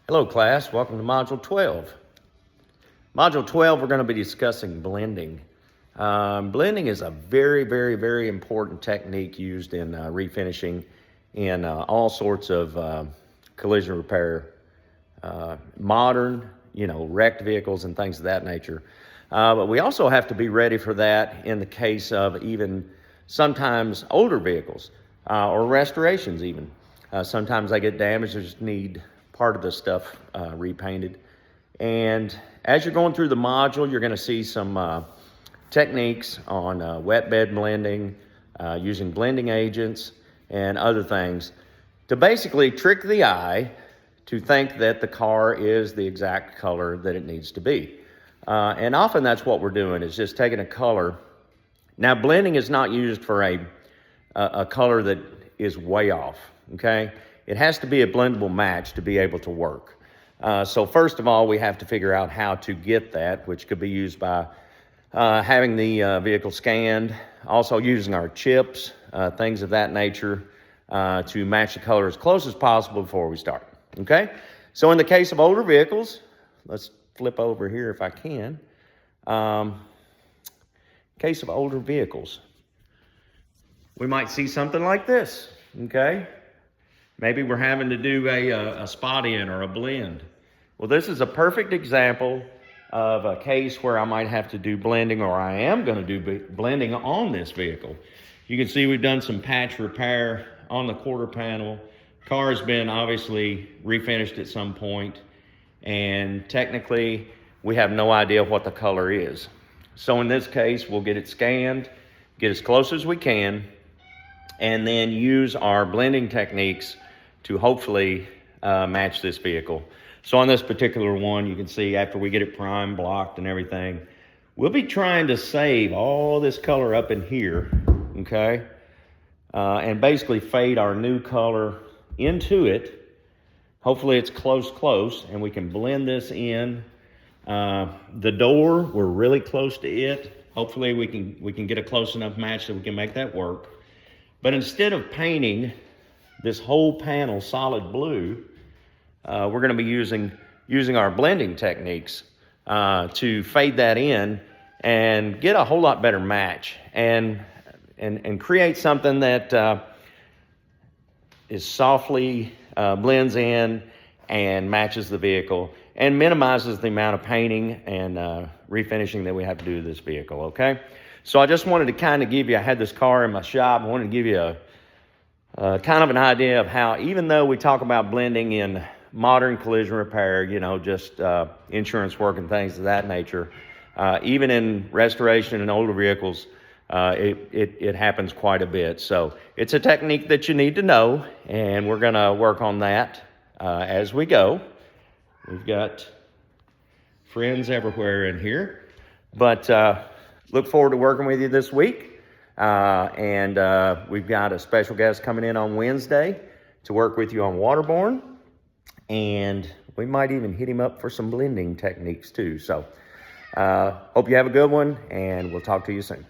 Hello class, welcome to Module 12. Module 12, we're going to be discussing blending. Blending is a very important technique used in refinishing in all sorts of collision repair, modern, wrecked vehicles and things of that nature. But we also have to be ready for that in the case of even sometimes older vehicles or restorations even. Sometimes they get damaged, they just need part of the stuff repainted. And as you're going through the module, you're going to see some techniques on wet bed blending, using blending agents and other things to basically trick the eye to think that the car is the exact color that it needs to be. And often that's what we're doing, is just taking a color. Now, blending is not used for a color that is way off, okay? It has to be a blendable match to be able to work. So first of all, we have to figure out how to get that, which could be used by having the vehicle scanned, also using our chips, things of that nature, to match the color as close as possible before we start, okay? So in the case of older vehicles, let's flip over here if I can. Case of older vehicles, we might see something like this, okay? Maybe we're having to do a spot in or a blend. Well, this is a perfect example of a case where I might have to do blending, or I am going to do blending on this vehicle. You can see we've done some patch repair on the quarter panel. Car has been obviously refinished at some point, and technically we have no idea what the color is. So in this case, we'll get it scanned, get as close as we can, and then use our blending techniques to hopefully match this vehicle. So on this particular one, you can see after we get it primed, blocked, and everything, we'll be trying to save all this color up in here, okay? And basically fade our new color into it. Hopefully it's close, and we can blend this in. The door, we're really close to it. Hopefully we can get a close enough match that we can make that work. But instead of painting this whole panel solid blue, we're going to be using our blending techniques to fade that in and get a whole lot better match and create something that is softly blends in and matches the vehicle and minimizes the amount of painting and refinishing that we have to do to this vehicle, okay? So I just wanted to kind of give you, I had this car in my shop, I wanted to give you a kind of an idea of how, even though we talk about blending in modern collision repair, just insurance work and things of that nature, even in restoration and older vehicles, it happens quite a bit. So it's a technique that you need to know, and we're gonna work on that as we go. We've got friends everywhere in here, but look forward to working with you this week. And we've got a special guest coming in on Wednesday to work with you on waterborne, and we might even hit him up for some blending techniques too. So hope you have a good one, and we'll talk to you soon.